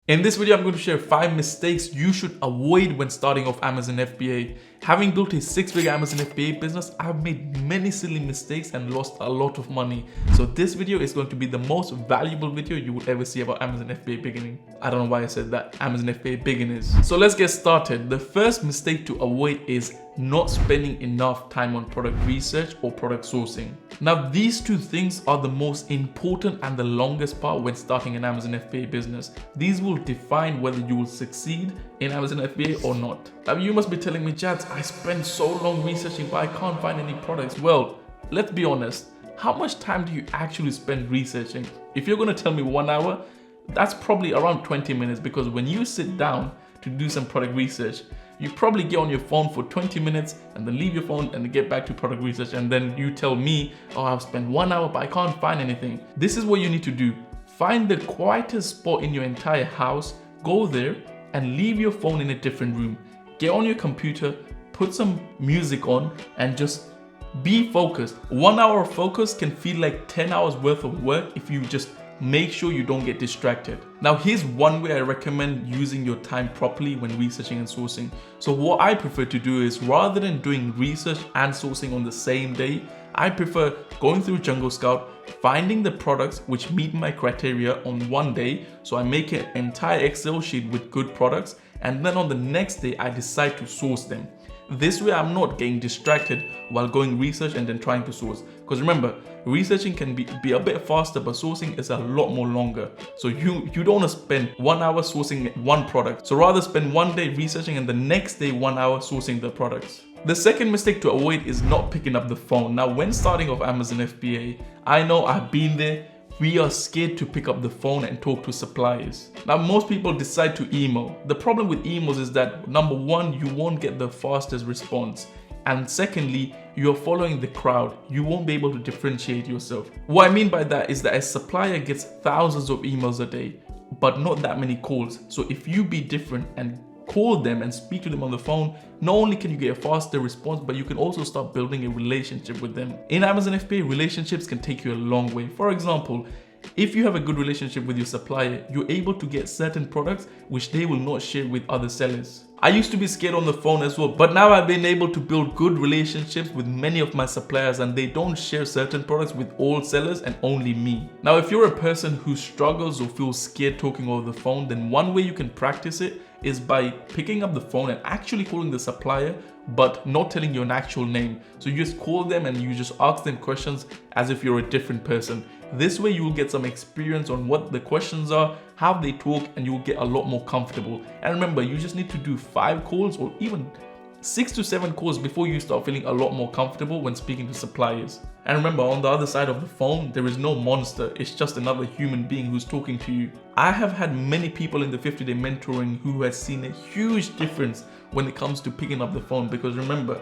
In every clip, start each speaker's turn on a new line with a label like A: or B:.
A: In this video, I'm going to share 5 mistakes you should avoid when starting off Amazon FBA. Having built a 6-figure Amazon FBA business, I've made many silly mistakes and lost a lot of money. So this video is going to be the most valuable video you will ever see about Amazon FBA beginning. I don't know why I said that, Amazon FBA beginners. So let's get started. The first mistake to avoid is not spending enough time on product research or product sourcing. Now, these two things are the most important and the longest part when starting an Amazon FBA business. These will define whether you will succeed in Amazon FBA or not. Now, you must be telling me, Jatz, I spend so long researching, but I can't find any products. Well, let's be honest. How much time do you actually spend researching? If you're going to tell me 1 hour, that's probably around 20 minutes, because when you sit down to do some product research, you probably get on your phone for 20 minutes and then leave your phone and get back to product research, and then you tell me, oh, I've spent 1 hour but I can't find anything. This is what you need to do. Find the quietest spot in your entire house, go there and leave your phone in a different room. Get on your computer, put some music on and just be focused. 1 hour of focus can feel like 10 hours worth of work if you just make sure you don't get distracted. Now, here's one way I recommend using your time properly when researching and sourcing. So what I prefer to do is, rather than doing research and sourcing on the same day, I prefer going through Jungle Scout, finding the products which meet my criteria on one day. So I make an entire Excel sheet with good products, and then on the next day I decide to source them. This way I'm not getting distracted while going research and then trying to source. Because remember, researching can be a bit faster, but sourcing is a lot more longer. So you don't want to spend 1 hour sourcing one product. So rather spend 1 day researching and the next day 1 hour sourcing the products. The second mistake to avoid is not picking up the phone. Now, when starting off Amazon FBA, I know I've been there. We are scared to pick up the phone and talk to suppliers. Now, most people decide to email. The problem with emails is that, number one, you won't get the fastest response. And secondly, you're following the crowd. You won't be able to differentiate yourself. What I mean by that is that a supplier gets thousands of emails a day, but not that many calls. So if you be different and call them and speak to them on the phone, not only can you get a faster response, but you can also start building a relationship with them. In Amazon FBA, relationships can take you a long way. For example, if you have a good relationship with your supplier, you're able to get certain products which they will not share with other sellers. I used to be scared on the phone as well, but now I've been able to build good relationships with many of my suppliers, and they don't share certain products with all sellers and only me. Now, if you're a person who struggles or feels scared talking over the phone, then one way you can practice it is by picking up the phone and actually calling the supplier, but not telling your actual name. So you just call them and you just ask them questions as if you're a different person. This way you will get some experience on what the questions are, how they talk, and you will get a lot more comfortable. And remember, you just need to do 5 calls or even 6 to 7 calls before you start feeling a lot more comfortable when speaking to suppliers. And remember, on the other side of the phone, there is no monster. It's just another human being who's talking to you. I have had many people in the 50-day mentoring who has seen a huge difference when it comes to picking up the phone, because remember,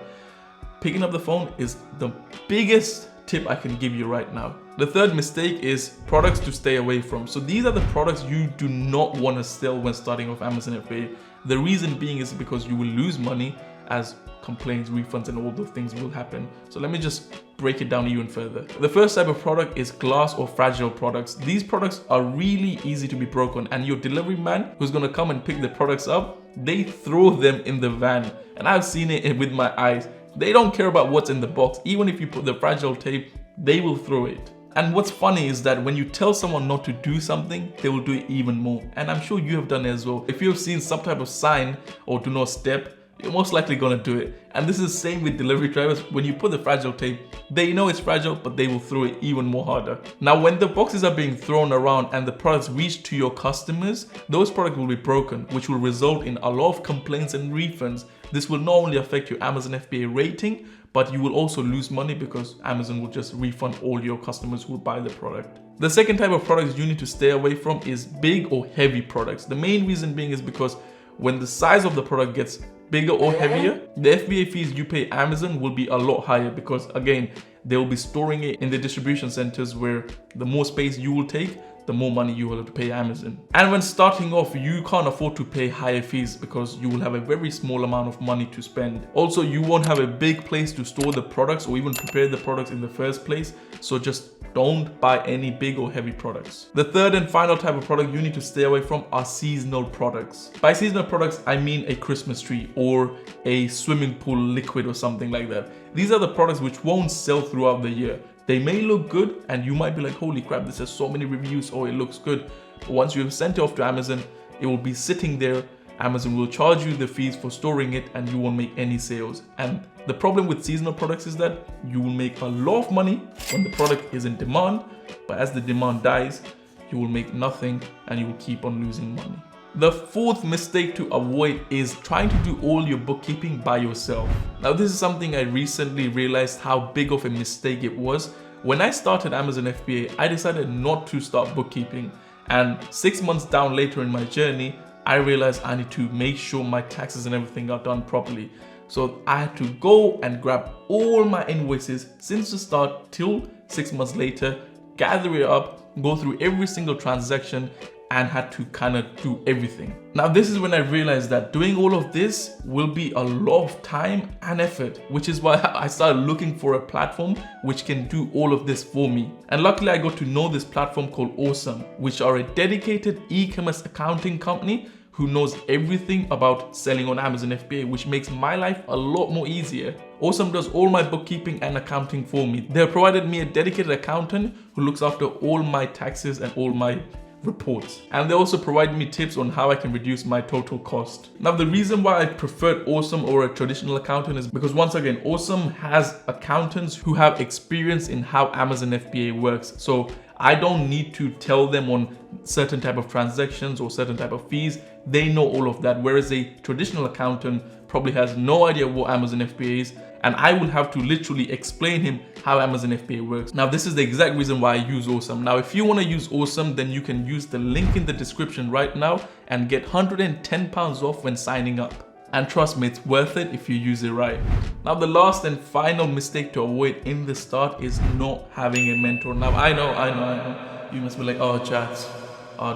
A: picking up the phone is the biggest tip I can give you right now. The third mistake is products to stay away from. So these are the products you do not want to sell when starting off Amazon FBA. The reason being is because you will lose money, as complaints, refunds, and all those things will happen. So let me just break it down even further. The first type of product is glass or fragile products. These products are really easy to be broken, and your delivery man who's going to come and pick the products up, they throw them in the van. And I've seen it with my eyes. They don't care about what's in the box. Even if you put the fragile tape, they will throw it. And what's funny is that when you tell someone not to do something, they will do it even more. And I'm sure you have done it as well. If you've seen some type of sign or do not step, you're most likely gonna do it. And this is the same with delivery drivers. When you put the fragile tape, they know it's fragile, but they will throw it even more harder. Now, when the boxes are being thrown around and the products reach to your customers, those products will be broken, which will result in a lot of complaints and refunds. This will not only affect your Amazon FBA rating, but you will also lose money because Amazon will just refund all your customers who buy the product. The second type of products you need to stay away from is big or heavy products. The main reason being is because when the size of the product gets bigger or heavier, the FBA fees you pay Amazon will be a lot higher, because again, they will be storing it in the distribution centers where the more space you will take, the more money you will have to pay Amazon. And when starting off, you can't afford to pay higher fees because you will have a very small amount of money to spend. Also, you won't have a big place to store the products or even prepare the products in the first place. So just don't buy any big or heavy products. The third and final type of product you need to stay away from are seasonal products. By seasonal products, I mean a Christmas tree or a swimming pool liquid or something like that. These are the products which won't sell throughout the year. They may look good and you might be like, holy crap, this has so many reviews, oh, it looks good. But once you have sent it off to Amazon, it will be sitting there. Amazon will charge you the fees for storing it and you won't make any sales. And the problem with seasonal products is that you will make a lot of money when the product is in demand, but as the demand dies, you will make nothing and you will keep on losing money. The fourth mistake to avoid is trying to do all your bookkeeping by yourself. Now, this is something I recently realized how big of a mistake it was. When I started Amazon FBA, I decided not to start bookkeeping. And 6 months down later in my journey, I realized I need to make sure my taxes and everything are done properly. So I had to go and grab all my invoices since the start till 6 months later, gather it up, go through every single transaction, and had to kind of do everything. Now, this is when I realized that doing all of this will be a lot of time and effort, which is why I started looking for a platform which can do all of this for me. And luckily I got to know this platform called Awesome, which are a dedicated e-commerce accounting company who knows everything about selling on Amazon FBA, which makes my life a lot more easier. Awesome does all my bookkeeping and accounting for me. They have provided me a dedicated accountant who looks after all my taxes and all my reports. And they also provide me tips on how I can reduce my total cost. Now, the reason why I preferred Awesome over a traditional accountant is because, once again, Awesome has accountants who have experience in how Amazon FBA works. So I don't need to tell them on certain type of transactions or certain type of fees. They know all of that. Whereas a traditional accountant probably has no idea what Amazon FBA is, and I will have to literally explain him how Amazon FBA works. Now, this is the exact reason why I use Awesome. Now, if you want to use Awesome, then you can use the link in the description right now and get £110 off when signing up. And trust me, it's worth it if you use it right. Now, the last and final mistake to avoid in the start is not having a mentor. Now, I know. You must be like, oh, Jatz,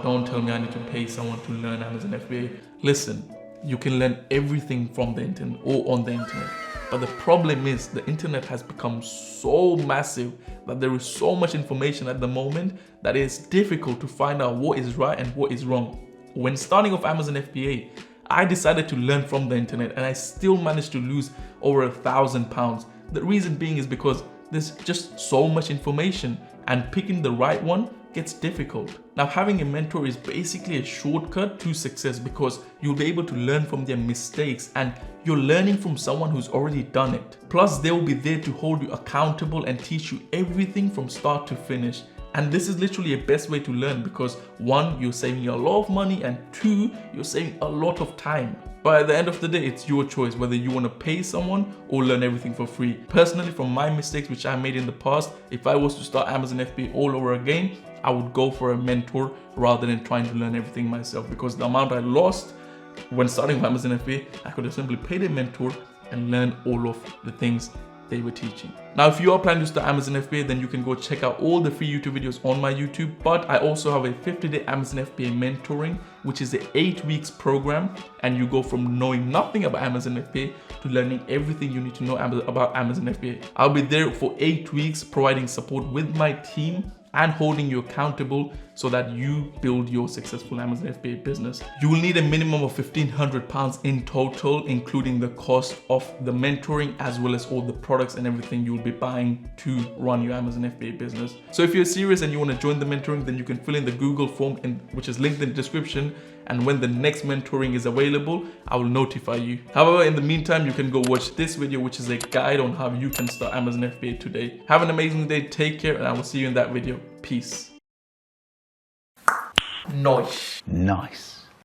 A: don't tell me I need to pay someone to learn Amazon FBA. Listen, you can learn everything from the internet or on the internet. But the problem is the internet has become so massive that there is so much information at the moment that it's difficult to find out what is right and what is wrong. When starting off Amazon FBA, I decided to learn from the internet and I still managed to lose over £1,000. The reason being is because there's just so much information and picking the right one gets difficult. Now, having a mentor is basically a shortcut to success because you'll be able to learn from their mistakes and you're learning from someone who's already done it. Plus, they will be there to hold you accountable and teach you everything from start to finish. And this is literally a best way to learn because 1, you're saving a lot of money, and 2, you're saving a lot of time. But at the end of the day, it's your choice whether you want to pay someone or learn everything for free. Personally, from my mistakes which I made in the past, if I was to start Amazon FBA all over again, I would go for a mentor rather than trying to learn everything myself, because the amount I lost when starting with Amazon FBA, I could have simply paid a mentor and learn all of the things they were teaching. Now, if you are planning to start Amazon FBA, then you can go check out all the free YouTube videos on my YouTube. But I also have a 50-day Amazon FBA mentoring, which is an 8 weeks program. And you go from knowing nothing about Amazon FBA to learning everything you need to know about Amazon FBA. I'll be there for 8 weeks providing support with my team and holding you accountable so that you build your successful Amazon FBA business. You will need a minimum of £1,500 in total, including the cost of the mentoring as well as all the products and everything you'll be buying to run your Amazon FBA business. So if you're serious and you want to join the mentoring, then you can fill in the Google form which is linked in the description. And when the next mentoring is available, I will notify you. However, in the meantime, you can go watch this video, which is a guide on how you can start Amazon FBA today. Have an amazing day, take care, and I will see you in that video. Peace. Nice.